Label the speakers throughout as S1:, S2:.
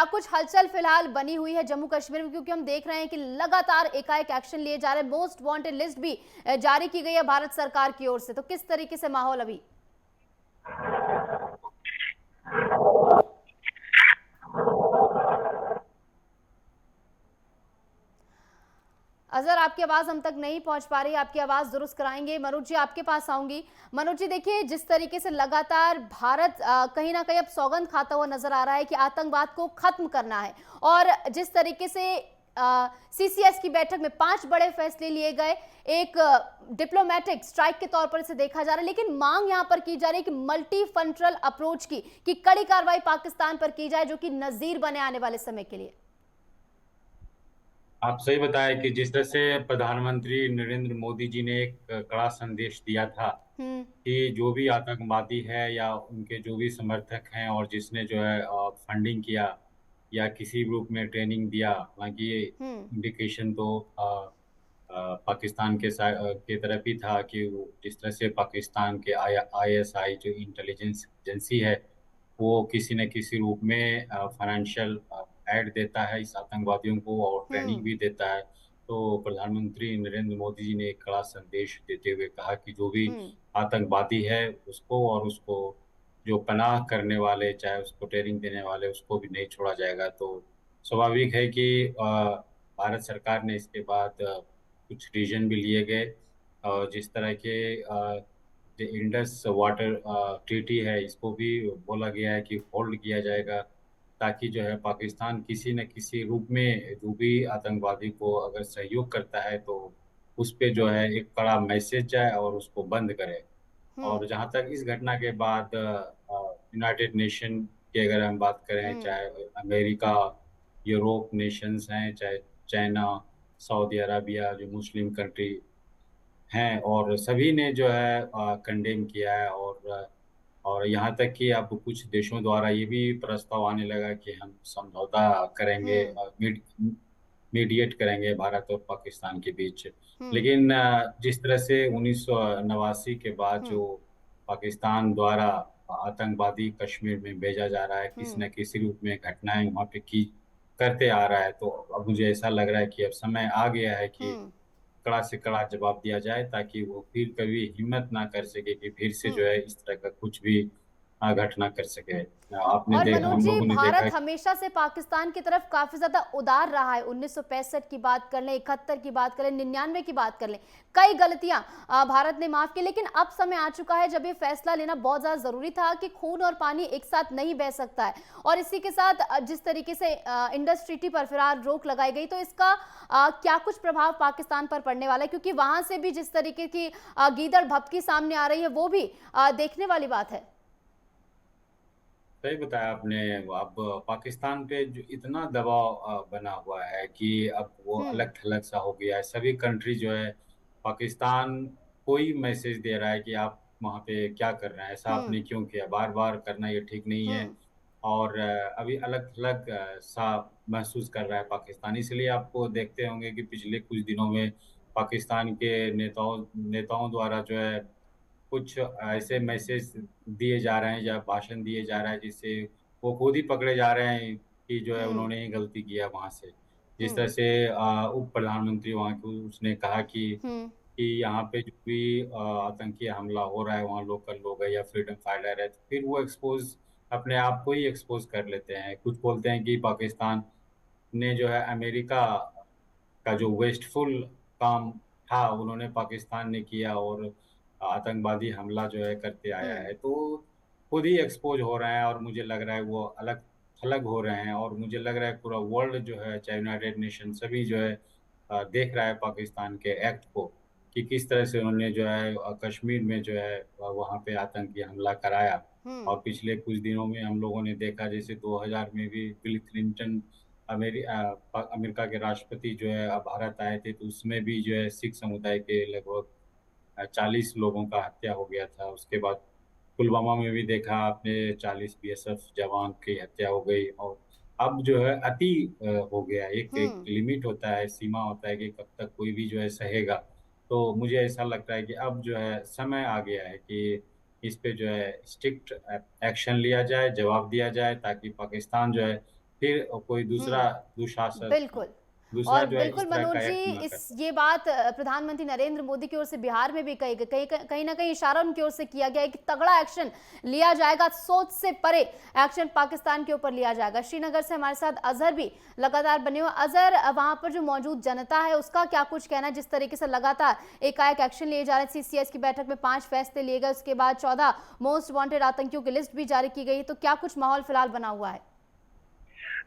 S1: क्या कुछ हलचल फिलहाल बनी हुई है जम्मू कश्मीर में, क्योंकि हम देख रहे हैं कि लगातार एकाएक एक्शन लिए जा रहे हैं, मोस्ट वांटेड लिस्ट भी जारी की गई है भारत सरकार की ओर से, तो किस तरीके से माहौल अभी? अजहर, आपकी आवाज हम तक नहीं पहुंच पा रही, आपकी आवाज दुरुस्त कराएंगे। मनोज जी, आपके पास आऊंगी। मनोज जी, देखिए जिस तरीके से लगातार भारत कहीं ना कहीं अब सौगंध खाता हुआ नजर आ रहा है कि आतंकवाद को खत्म करना है, और जिस तरीके से सीसीएस की बैठक में 5 बड़े फैसले लिए गए, एक डिप्लोमेटिक स्ट्राइक के तौर पर इसे देखा जा रहा है, लेकिन मांग यहां पर की जा रही है कि मल्टी फ्रंटल अप्रोच की, कि कड़ी कार्रवाई पाकिस्तान पर की जाए, जो कि नजीर बने आने वाले समय के लिए।
S2: आप सही बताया कि जिस तरह से प्रधानमंत्री नरेंद्र मोदी जी ने एक कड़ा संदेश दिया था
S1: हम्म।
S2: कि जो भी आतंकवादी है या उनके जो भी समर्थक हैं और जिसने जो है फंडिंग किया या किसी रूप में ट्रेनिंग दिया, हालांकि ये
S1: हम्म।
S2: इंडिकेशन तो पाकिस्तान के तरफ ही था कि वो जिस तरह से पाकिस्तान के आईएसआई जो इंटेलिजेंस एजेंसी है, वो किसी न किसी रूप में फाइनेंशियल एड देता है इस आतंकवादियों को और ट्रेनिंग
S1: हम्म।
S2: भी देता है। तो प्रधानमंत्री नरेंद्र मोदी जी ने एक कड़ा संदेश देते हुए कहा कि जो भी
S1: हम्म।
S2: आतंकवादी है उसको और उसको जो पनाह करने वाले, चाहे उसको ट्रेनिंग देने वाले, उसको भी नहीं छोड़ा जाएगा। तो स्वाभाविक है कि भारत सरकार ने इसके बाद कुछ डिसीजन भी लिए गए, और जिस तरह के जो इंडस वाटर ट्रीटी है, इसको भी बोला गया है कि होल्ड किया जाएगा, ताकि जो है पाकिस्तान किसी न किसी रूप में जो भी आतंकवादी को अगर सहयोग करता है तो उस पे जो है एक कड़ा मैसेज जाए और उसको बंद करे।
S1: हम्म।
S2: और जहाँ तक इस घटना के बाद यूनाइटेड नेशन की अगर हम बात करें,
S1: हम्म।
S2: चाहे अमेरिका, यूरोप नेशंस हैं, चाहे चाइना, सऊदी अरबिया, जो मुस्लिम कंट्री हैं, और सभी ने जो है कंडेम किया है। और यहाँ तक कि अब कुछ देशों द्वारा ये भी प्रस्ताव आने लगा कि हम समझौता करेंगे,
S1: हम्म।
S2: मीडिएट करेंगे भारत और पाकिस्तान के बीच।
S1: हम्म।
S2: लेकिन जिस तरह से 1989 के बाद
S1: हम्म।
S2: जो पाकिस्तान द्वारा आतंकवादी कश्मीर में भेजा जा रहा है, किसी
S1: हम्म।
S2: न किसी रूप में घटनाएं वहाँ पे की करते आ रहा है, तो अब मुझे ऐसा लग रहा है कि अब समय आ गया है कि
S1: हम्म।
S2: कड़ा से कड़ा जवाब दिया जाए, ताकि वो फिर कभी हिम्मत ना कर सके कि फिर से जो
S1: हम्म।
S2: है इस तरह का कुछ भी घटना कर सके।
S1: और मनोज
S2: हम
S1: जी,
S2: लोगों ने देखा
S1: भारत
S2: है।
S1: हमेशा से पाकिस्तान की तरफ काफी ज्यादा उदार रहा है। 1965 की बात कर लें, 71 की बात कर लें, 99 की बात कर लें, कई गलतियां भारत ने माफ की, लेकिन अब समय आ चुका है जब ये फैसला लेना बहुत ज्यादा जरूरी था कि खून और पानी एक साथ नहीं बह सकता है। और इसी के साथ जिस तरीके से इंडस ट्रीटी पर फिलहाल रोक लगाई गई, तो इसका क्या कुछ प्रभाव पाकिस्तान पर पड़ने वाला है, क्योंकि वहां से भी जिस तरीके की गीदड़ भभकी सामने आ रही है, वो भी देखने वाली बात है।
S2: सही बताया आपने। अब पाकिस्तान पे जो इतना दबाव बना हुआ है कि अब वो
S1: हम्म।
S2: अलग थलग सा हो गया है। सभी कंट्री जो है, पाकिस्तान कोई मैसेज दे रहा है कि आप वहाँ पे क्या कर रहे हैं, ऐसा
S1: हम्म।
S2: आपने क्यों किया, बार बार करना ये ठीक नहीं है।
S1: हम्म।
S2: और अभी अलग थलग सा महसूस कर रहा है पाकिस्तान। इसलिए आपको देखते होंगे कि पिछले कुछ दिनों में पाकिस्तान के नेताओं नेताओं द्वारा जो है कुछ ऐसे मैसेज दिए जा रहे हैं या भाषण दिए जा रहा है जिससे वो खुद ही पकड़े जा रहे हैं कि जो है
S1: हम्म।
S2: उन्होंने ही गलती किया वहां से। जिस
S1: हम्म।
S2: तरह से उप प्रधानमंत्री वहां के, उसने कहा
S1: हम्म।
S2: कि यहाँ पे जो भी आतंकी हमला हो रहा है वहाँ लोकल लोग है या फ्रीडम फाइटर है, तो फिर वो एक्सपोज अपने आप को ही एक्सपोज कर लेते हैं। कुछ बोलते हैं कि पाकिस्तान ने जो है अमेरिका का जो वेस्टफुल काम था उन्होंने पाकिस्तान ने किया और आतंकवादी हमला जो है करते आया
S1: हम्म।
S2: है। तो खुद ही एक्सपोज हो रहे हैं और मुझे लग रहा है वो अलग थलग हो रहे हैं। और मुझे लग रहा है पूरा वर्ल्ड जो है, चाहे यूनाइटेड नेशन, सभी जो है देख रहा है पाकिस्तान के एक्ट को कि किस तरह से उन्होंने जो है कश्मीर में जो है वहाँ पे आतंकी हमला कराया।
S1: हम्म।
S2: और पिछले कुछ दिनों में हम लोगों ने देखा, जैसे 2000 में भी बिल क्लिंटन अमेरिका के राष्ट्रपति जो है भारत आए थे, तो उसमें भी जो है सिख समुदाय के लगभग 40 लोगों का हत्या हो गया था। उसके बाद पुलवामा में भी देखा आपने, 40 बीएसएफ जवान की हत्या हो गई। और अब जो है अति हो गया। एक
S1: हम्म।
S2: लिमिट होता है, सीमा होता है कि कब तक कोई भी जो है सहेगा। तो मुझे ऐसा लगता है कि अब जो है समय आ गया है कि इस पे जो है स्ट्रिक्ट एक्शन लिया जाए, जवाब दिया जाए, ताकि पाकिस्तान जो है फिर कोई दूसरा
S1: हुँ,
S2: दुशासन
S1: बिल्कुल।
S2: दूसरा
S1: और
S2: जो है
S1: बिल्कुल
S2: इस तरह
S1: मनोज
S2: का
S1: जी,
S2: एक्ट ना कर
S1: इस
S2: पाए।
S1: ये बात प्रधानमंत्री नरेंद्र मोदी की ओर से बिहार में भी कही गई, कहीं न कहीं इशारा उनकी ओर से किया गया है कि तगड़ा एक्शन लिया जाएगा, सोच से परे एक्शन पाकिस्तान के ऊपर लिया जाएगा। श्रीनगर से हमारे साथ अज़हर भी लगातार बने हुए। अज़हर, वहाँ पर जो मौजूद जनता है उसका क्या कुछ कहना है, जिस तरीके से लगातार एकाएक एक्शन लिए जा रहे हैं? सीसीएस की बैठक में 5 फैसले लिए गए, उसके बाद 14 मोस्ट वांटेड आतंकियों की लिस्ट भी जारी की गई, तो क्या कुछ माहौल फिलहाल बना हुआ है?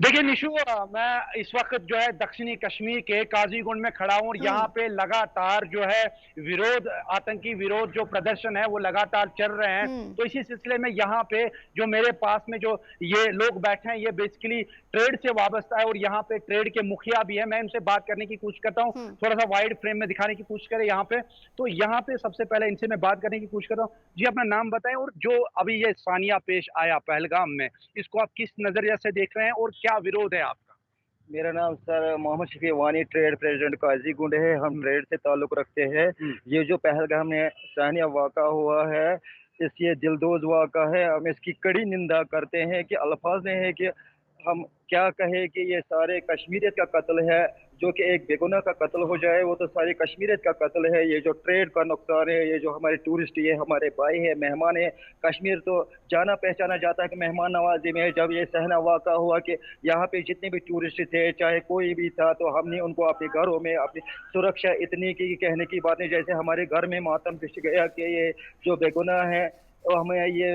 S3: देखिए निशु, मैं इस वक्त जो है दक्षिणी कश्मीर के काजीगुंड में खड़ा हूँ और यहाँ
S1: हुँ,
S3: पे लगातार जो है विरोध, आतंकी विरोध जो प्रदर्शन है वो लगातार चल रहे हैं।
S1: हुँ,
S3: तो इसी सिलसिले में यहाँ पे जो मेरे पास में जो ये लोग बैठे हैं, ये बेसिकली ट्रेड से वाबस्ता है और यहाँ पे ट्रेड के मुखिया भी है। मैं इनसे बात करने की कोशिश करता हूँ,
S1: हुँ।
S3: थोड़ा सा वाइड फ्रेम में दिखाने की कोशिश करें यहाँ पे। तो यहाँ पे सबसे पहले इनसे मैं बात करने की कोशिश करता हूँ। जी, अपना नाम बताएं और जो अभी ये सानिया पेश आया पहलगाम में, इसको आप किस नजरिए से देख रहे हैं और क्या विरोध है आपका?
S4: मेरा नाम सर मोहम्मद शफी वानी, ट्रेड प्रेसिडेंट काजीगुंड है। हम ट्रेड से ताल्लुक़ रखते हैं। ये जो पहलगाम में सानिया वाक़ा हुआ है, ये दिलदोज़ वाक़ा है। हम इसकी कड़ी निंदा करते हैं कि अल्फ़ाज़ में है कि हम क्या कहें कि ये सारे कश्मीरियत का कत्ल है। जो कि एक बेगुनाह का कत्ल हो जाए वो तो सारी कश्मीरियत का कत्ल है। ये जो ट्रेड का नुकसान है, ये जो हमारे टूरिस्ट, ये हमारे भाई है, मेहमान है। कश्मीर तो जाना पहचाना जाता है कि मेहमान नवाजी में है। जब ये सहना वाक़ा हुआ कि यहाँ पे जितने भी टूरिस्ट थे, चाहे कोई भी था, तो हमने उनको अपने घरों में अपनी सुरक्षा इतनी की, कहने की बात नहीं, जैसे हमारे घर में मातम पिस गया कि ये जो बेगुनाह है। और हमें ये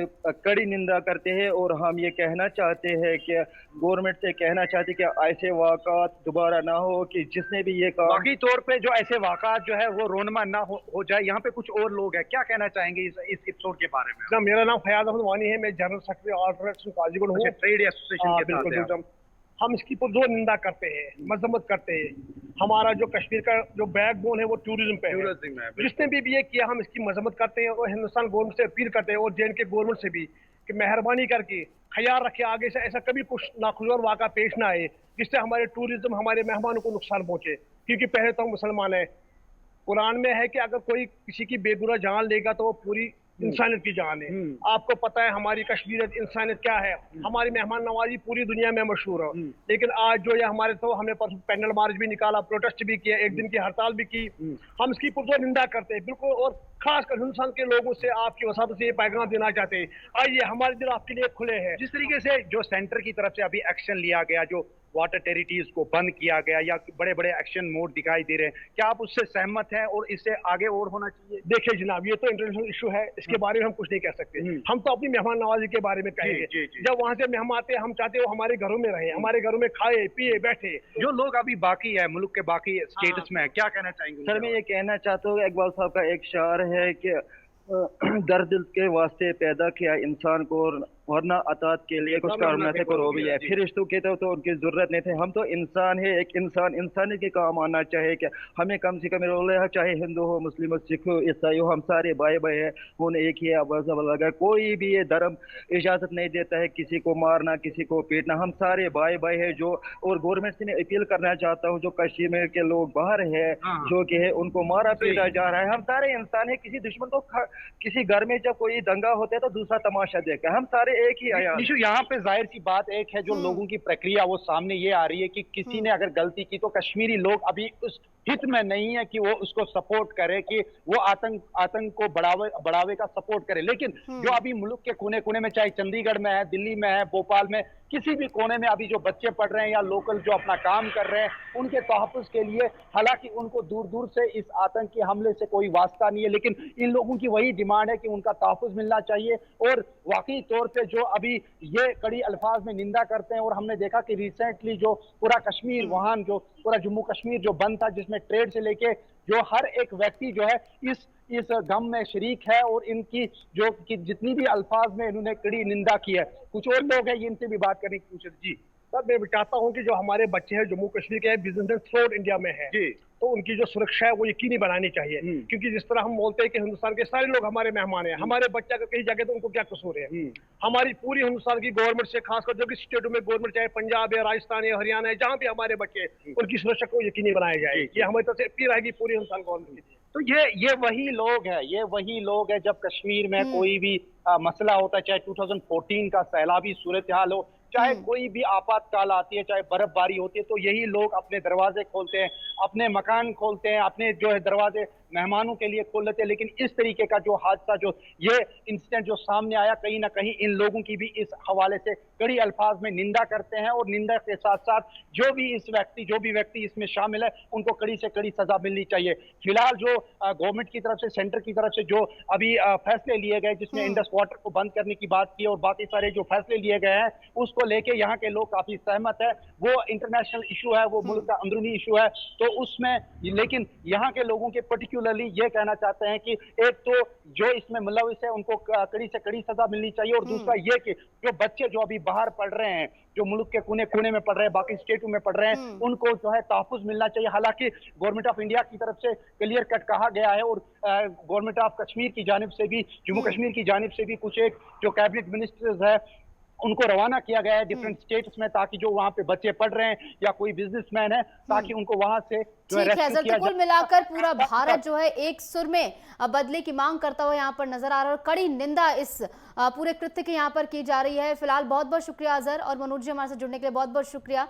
S4: कड़ी निंदा करते हैं और हम ये कहना चाहते हैं कि गवर्नमेंट से कहना चाहते हैं कि ऐसे वाक़ात दोबारा ना हो, कि जिसने भी ये काम
S3: वाकई तौर पे जो ऐसे वाक़ात जो है वो रोनमा ना हो जाए। यहाँ पे कुछ और लोग हैं, क्या कहना चाहेंगे इस एपिसोड के बारे में?
S5: ना, मेरा नाम फयाज अहमद वानी है। मैं जनरल सेक्रेटरी ऑर्गेनाइजेशन काजीगुंड हूँ।
S3: ट्रेड एसोसिएशन के
S5: बिल्कुल
S3: साथ हैं आप।
S5: बिल्कुल। हम इसकी पुरजोर निंदा करते हैं, मजम्मत करते हैं। हमारा जो कश्मीर का जो बैकबोन है वो टूरिज्म पे है।
S3: टूरिज्म है,
S5: जिसने भी ये किया हम इसकी मजम्मत करते हैं और हिंदुस्तान गवर्नमेंट से अपील करते हैं और जे.एंड.के गवर्नमेंट से भी कि मेहरबानी करके ख्याल रखे आगे से ऐसा कभी कुछ नाखुशगवार वाक़ा पेश ना आए जिससे हमारे टूरिज्म, हमारे मेहमानों को नुकसान पहुंचे। क्योंकि पहले तो हम मुसलमान है, कुरान में है कि अगर कोई किसी की बेगुनाह जान लेगा तो वो पूरी इंसानियत की जान है। आपको पता है हमारी कश्मीरियत, इंसानियत क्या है। हमारी मेहमान नवाजी पूरी दुनिया में मशहूर है। लेकिन आज जो है हमारे, तो हमने पैनल मार्च भी निकाला, प्रोटेस्ट भी किया, एक दिन की हड़ताल भी की। हम इसकी पुरजोर निंदा करते हैं बिल्कुल। और खासकर हिंदुस्तान के लोगों से आपकी वसात से ये पैगाम देना चाहते हैं, आइए हमारे दिल आपके लिए खुले हैं।
S3: जिस तरीके से जो सेंटर की तरफ से अभी एक्शन लिया गया, जो वाटर टेरिटरीज को बंद किया गया या बड़े बड़े एक्शन मोड दिखाई दे रहे हैं, क्या आप उससे सहमत हैं और इससे आगे और होना चाहिए?
S5: देखिए जनाब, ये तो इंटरनेशनल इशू है, इसके बारे में हम कुछ नहीं कह सकते। हम तो अपनी मेहमान नवाजी के बारे में कहेंगे।
S3: जी, जी।
S5: जब वहां से मेहमान आते हैं, हम चाहते हैं वो हमारे घरों में रहे, हमारे घरों में खाए पिए बैठे।
S3: जो लोग अभी बाकी है, मुल्क के बाकी स्टेटस में है, क्या कहना चाहेंगे?
S4: सर मैं ये कहना चाहता हूँ, इकबाल साहब का एक शार है कि दर्द के वास्ते पैदा किया इंसान को, वरना अतात के लिए कुछ करना थे करो भी है। फिर रिश्तों के तो उनकी जरूरत नहीं थे। हम तो इंसान है, एक इंसानी के काम आना चाहिए कि हमें कम से कम रोल है, चाहे हिंदू हो, मुस्लिम हो, सिख हो, ईसाई हो, हम सारे भाई भाई है। खून एक ही है, अब अलग है। कोई भी ये धर्म इजाजत नहीं देता है किसी को मारना, किसी को पीटना। हम सारे भाई भाई है। जो और गवर्नमेंट से मैं अपील करना चाहता हूँ, जो कश्मीर के लोग बाहर है, जो कि है उनको मारा पीटा जा रहा है। हम सारे इंसान है। किसी दुश्मन को किसी घर में जब कोई दंगा होता है तो दूसरा तमाशा देखा, हम सारे एक ही आया।
S3: निशु, यहाँ पे जाहिर सी बात एक है, जो लोगों की प्रक्रिया वो सामने ये आ रही है कि किसी ने अगर गलती की तो कश्मीरी लोग अभी उस हित में नहीं है कि वो उसको सपोर्ट करे, कि वो आतंक को बढ़ावे का सपोर्ट करे। लेकिन जो अभी मुल्क के कोने कोने में, चाहे चंडीगढ़ में है, दिल्ली में है, भोपाल में, किसी भी कोने में अभी जो बच्चे पढ़ रहे हैं या लोकल जो अपना काम कर रहे हैं, उनके तहफ़्फ़ुज़ के लिए, हालांकि उनको दूर दूर से इस आतंकी हमले से कोई वास्ता नहीं है, लेकिन इन लोगों की वही डिमांड है कि उनका तहफ़्फ़ुज़ मिलना चाहिए। और वाकई तौर पे जो अभी ये कड़ी अल्फाज में निंदा करते हैं, और हमने देखा कि रिसेंटली जो पूरा कश्मीर, वहाँ जो पूरा जम्मू कश्मीर जो बंद था, जिसमें ट्रेड से लेके जो हर एक व्यक्ति जो है इस गम में शरीक है, और इनकी जो कि जितनी भी अल्फाज में इन्होंने कड़ी निंदा की है। कुछ और लोग हैं, इनसे भी बात करने की कोशिश। जी
S5: सर, मैं चाहता हूँ कि जो हमारे बच्चे हैं जम्मू कश्मीर के, बिजनेसमैन थ्रू इंडिया में है,
S3: जी,
S5: तो उनकी जो सुरक्षा है वो यकीनी बनानी चाहिए। क्योंकि जिस तरह हम बोलते हैं कि हिंदुस्तान के सारे लोग हमारे मेहमान हैं, हमारे बच्चे अगर कहीं जाके तो उनको क्या कसूर है। हमारी पूरी हिंदुस्तान की गवर्नमेंट से, खासकर जो भी स्टेटों में गवर्नमेंट, चाहे पंजाब है, राजस्थान है, हरियाणा है, जहाँ भी हमारे बच्चे, उनकी सुरक्षा को यकीनी बनाया जाए। ये हमारी तरफ से अपील रहेगी पूरी हिंदुस्तान गवर्नमेंट की।
S3: तो ये वही लोग हैं, ये वही लोग हैं, जब कश्मीर में कोई भी मसला होता है, चाहे 2014 का सैलाबी सूरत हाल हो, चाहे कोई भी आपातकाल आती है, चाहे बर्फबारी होती है, तो यही लोग अपने दरवाजे खोलते हैं, अपने मकान खोलते हैं, अपने जो है दरवाजे मेहमानों के लिए खोल लेते हैं। लेकिन इस तरीके का जो हादसा, जो ये इंसिडेंट जो सामने आया, कहीं ना कहीं इन लोगों की भी इस हवाले से कड़ी अल्फाज में निंदा करते हैं, और निंदा के साथ साथ जो भी व्यक्ति इसमें शामिल है, उनको कड़ी से कड़ी सजा मिलनी चाहिए। फिलहाल जो गवर्नमेंट की तरफ से, सेंटर की तरफ से जो अभी फैसले लिए गए, जिसमें इंडस वाटर को बंद करने की बात की और बाकी सारे जो फैसले लिए गए हैं, उसको लेके यहाँ के लोग काफी सहमत है। वो इंटरनेशनल इशू है, वो मुल्क का अंदरूनी इशू है, तो उसमें लेकिन यहाँ के लोगों के पर्टिकुलरली ये कहना चाहते हैं कि एक तो जो इसमें मुलविस है उनको कड़ी से कड़ी सजा मिलनी चाहिए, और दूसरा ये कि जो बच्चे जो अभी बाहर पढ़ रहे हैं, जो मुल्क के कोने कोने में पढ़ रहे हैं, बाकी स्टेटों में पढ़ रहे हैं, उनको जो है तहफ़्फ़ुज़ मिलना चाहिए। हालांकि गवर्नमेंट ऑफ इंडिया की तरफ से क्लियर कट कहा गया है, और गवर्नमेंट ऑफ कश्मीर की जानिब से भी, जम्मू कश्मीर की जानिब से भी कुछ एक जो कैबिनेट मिनिस्टर्स है उनको रवाना किया गया है डिफरेंट स्टेट्स में, ताकि जो वहां पे बच्चे पढ़ रहे हैं या कोई बिजनेसमैन है, ताकि उनको वहां से जो है
S1: ठीक है
S3: रेस्क्यू
S1: अजहर,
S3: किया
S1: तो कुल मिलाकर पूरा भारत जो है एक सुर में बदले की मांग करता हुआ यहाँ पर नजर आ रहा है, और कड़ी निंदा इस पूरे कृत्य की यहाँ पर की जा रही है। फिलहाल बहुत बहुत शुक्रिया अजहर, और मनोज जी हमारे साथ जुड़ने के लिए बहुत बहुत शुक्रिया।